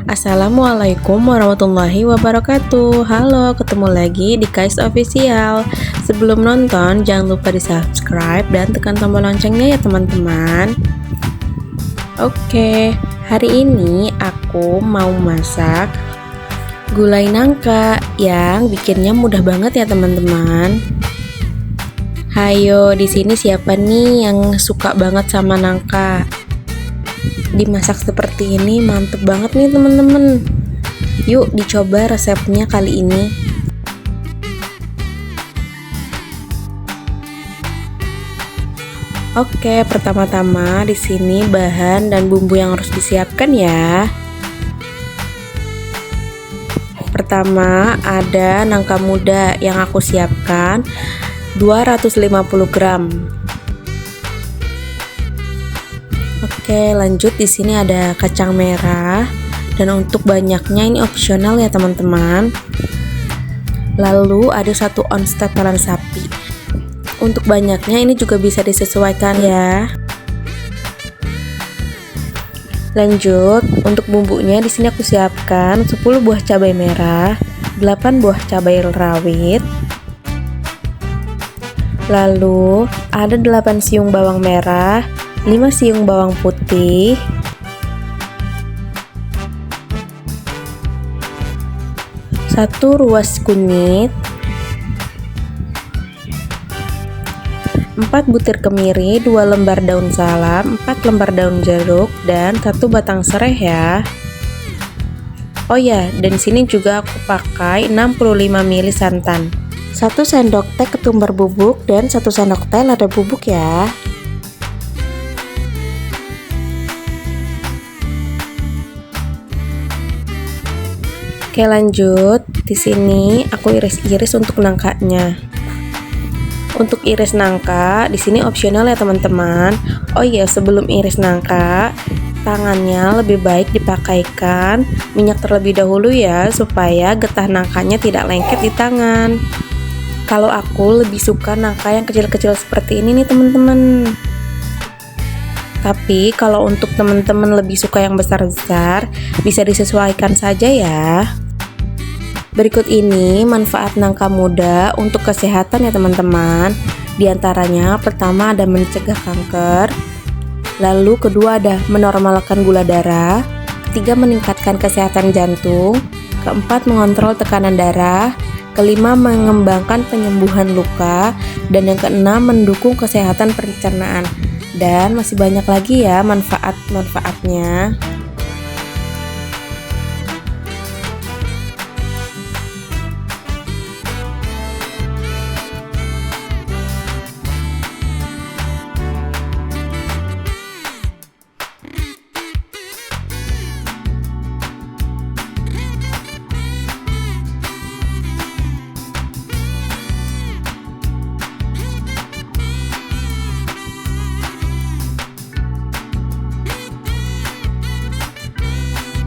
Assalamualaikum warahmatullahi wabarakatuh. Halo, ketemu lagi di Kais Official. Sebelum nonton, jangan lupa di subscribe dan tekan tombol loncengnya ya teman-teman. Oke, hari ini aku mau masak gulai nangka yang bikinnya mudah banget ya teman-teman. Hayo, di sini siapa nih yang suka banget sama nangka? Dimasak seperti ini mantep banget nih teman-teman. Yuk dicoba resepnya kali ini. Oke, pertama-tama di sini bahan dan bumbu yang harus disiapkan ya. Pertama ada nangka muda yang aku siapkan 250 gram. Oke, lanjut di sini ada kacang merah dan untuk banyaknya ini opsional ya teman-teman. Lalu ada 1 ons tetelan sapi. Untuk banyaknya ini juga bisa disesuaikan ya. Lanjut, untuk bumbunya di sini aku siapkan 10 buah cabai merah, 8 buah cabai rawit. Lalu ada 8 siung bawang merah, 5 siung bawang putih, 1 ruas kunyit, 4 butir kemiri, 2 lembar daun salam, 4 lembar daun jeruk, dan 1 batang serai ya. Oh ya, dan sini juga aku pakai 65 ml santan, 1 sendok teh ketumbar bubuk, dan 1 sendok teh lada bubuk ya. Oke, lanjut. Di sini aku iris-iris untuk nangkanya. Untuk iris nangka di sini opsional ya teman-teman. Oh iya, sebelum iris nangka, tangannya lebih baik dipakaikan minyak terlebih dahulu ya, supaya getah nangkanya tidak lengket di tangan. Kalau aku lebih suka nangka yang kecil-kecil seperti ini nih teman-teman. Tapi kalau untuk teman-teman lebih suka yang besar-besar, bisa disesuaikan saja ya. Berikut ini manfaat nangka muda untuk kesehatan ya teman-teman. Di antaranya pertama ada mencegah kanker, lalu kedua ada menormalkan gula darah, ketiga meningkatkan kesehatan jantung, keempat mengontrol tekanan darah, kelima mengembangkan penyembuhan luka, dan yang keenam mendukung kesehatan pencernaan. Dan masih banyak lagi ya manfaat-manfaatnya.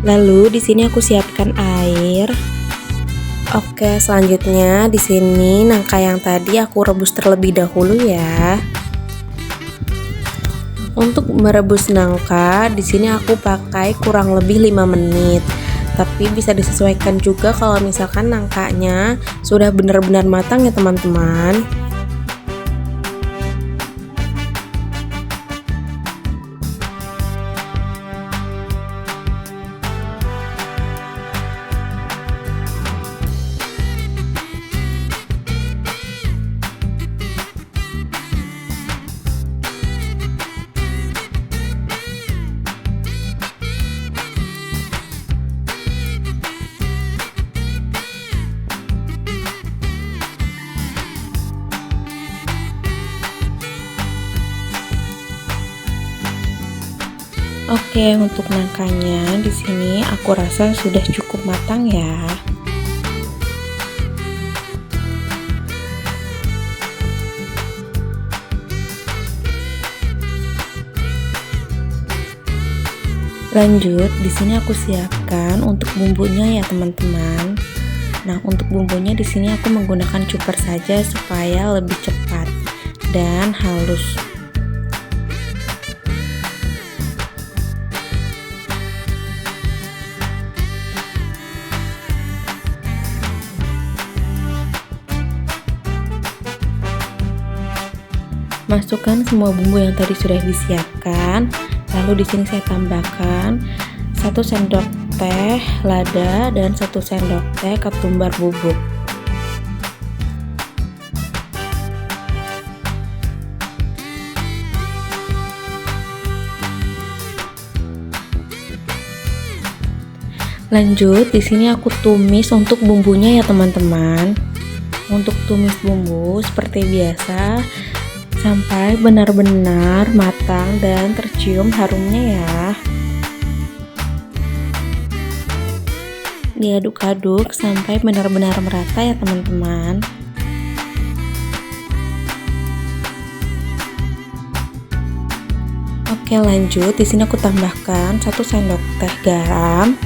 Lalu di sini aku siapkan air. Oke, selanjutnya di sini nangka yang tadi aku rebus terlebih dahulu ya. Untuk merebus nangka di sini aku pakai kurang lebih 5 menit. Tapi bisa disesuaikan juga kalau misalkan nangkanya sudah benar-benar matang ya teman-teman. Oke, untuk nangkanya di sini aku rasa sudah cukup matang ya. Lanjut, di sini aku siapkan untuk bumbunya ya teman-teman. Nah, untuk bumbunya di sini aku menggunakan chopper saja supaya lebih cepat dan halus. Masukkan semua bumbu yang tadi sudah disiapkan. Lalu di sini saya tambahkan 1 sendok teh lada dan 1 sendok teh ketumbar bubuk. Lanjut, di sini aku tumis untuk bumbunya ya teman-teman. Untuk tumis bumbu seperti biasa sampai benar-benar matang dan tercium harumnya ya. Diaduk-aduk sampai benar-benar merata ya teman-teman. Oke, lanjut, di sini aku tambahkan 1 sendok teh garam,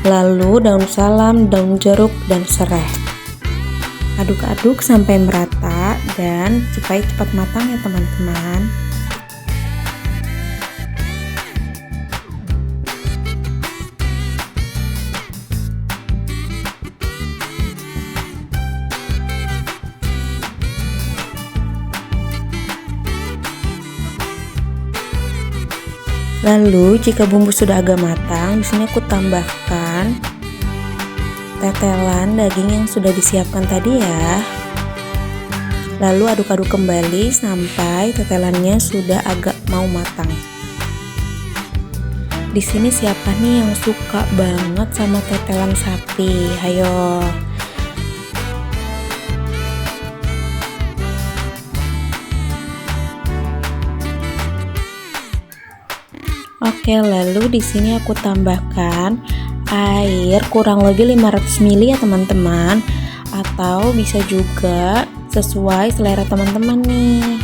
lalu daun salam, daun jeruk, dan serai. Aduk-aduk sampai merata dan supaya cepat matang ya teman-teman. Lalu jika bumbu sudah agak matang, di sini aku tambahkan tetelan daging yang sudah disiapkan tadi ya. Lalu aduk-aduk kembali sampai tetelannya sudah agak mau matang. Di sini siapa nih yang suka banget sama tetelan sapi? Hayo. Oke, lalu di sini aku tambahkan air kurang lebih 500 ml ya teman-teman, atau bisa juga sesuai selera teman-teman nih.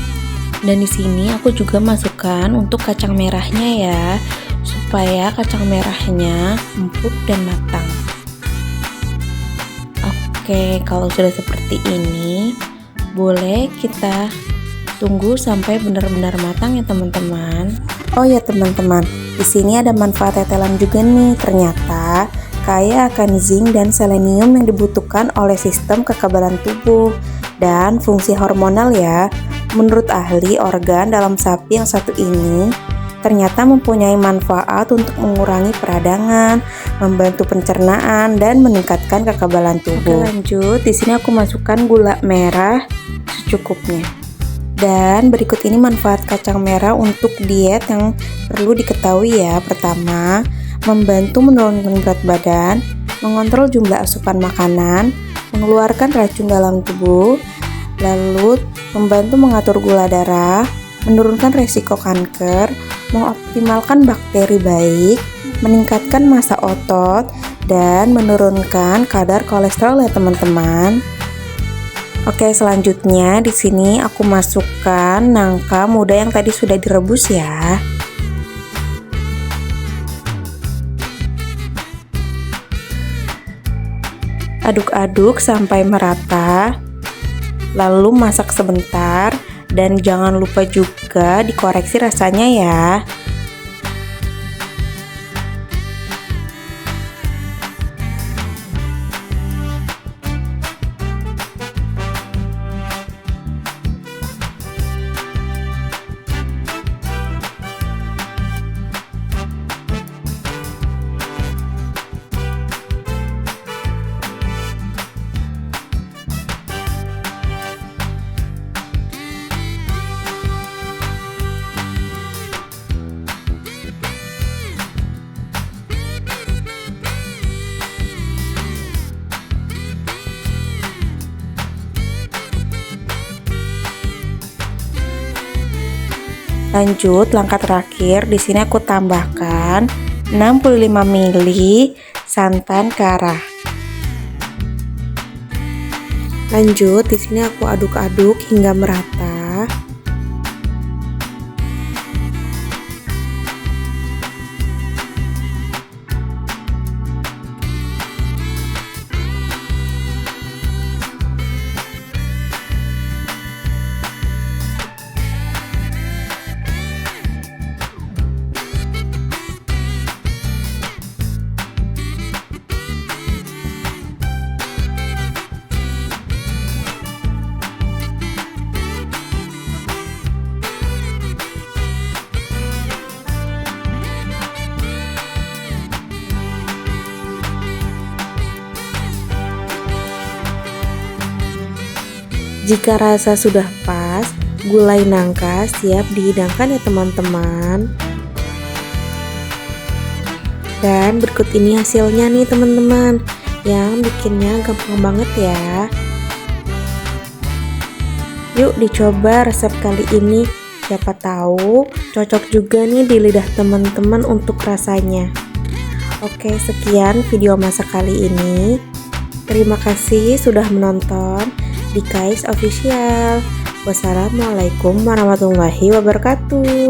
Dan di sini aku juga masukkan untuk kacang merahnya ya, supaya kacang merahnya empuk dan matang. Oke, kalau sudah seperti ini, boleh kita tunggu sampai benar-benar matang ya teman-teman. Oh ya teman-teman, di sini ada manfaat tetelan juga nih. Ternyata kaya akan zinc dan selenium yang dibutuhkan oleh sistem kekebalan tubuh dan fungsi hormonal ya. Menurut ahli organ dalam sapi yang satu ini, ternyata mempunyai manfaat untuk mengurangi peradangan, membantu pencernaan, dan meningkatkan kekebalan tubuh. Oke, lanjut, di sini aku masukkan gula merah secukupnya. Dan berikut ini manfaat kacang merah untuk diet yang perlu diketahui ya. Pertama, membantu menurunkan berat badan, mengontrol jumlah asupan makanan, mengeluarkan racun dalam tubuh, lalu membantu mengatur gula darah, menurunkan resiko kanker, mengoptimalkan bakteri baik, meningkatkan massa otot, dan menurunkan kadar kolesterol ya teman-teman. Oke, selanjutnya di sini aku masukkan nangka muda yang tadi sudah direbus ya. Aduk-aduk sampai merata. Lalu masak sebentar dan jangan lupa juga dikoreksi rasanya ya. Lanjut, langkah terakhir, di sini aku tambahkan 65 ml santan kara. Lanjut, di sini aku aduk-aduk hingga merata. Jika rasa sudah pas, gulai nangka siap dihidangkan ya teman-teman. Dan berikut ini hasilnya nih teman-teman, yang bikinnya gampang banget ya. Yuk dicoba resep kali ini, siapa tahu cocok juga nih di lidah teman-teman untuk rasanya. Oke, sekian video masak kali ini. Terima kasih sudah menonton di Kais Official. Wassalamualaikum warahmatullahi wabarakatuh.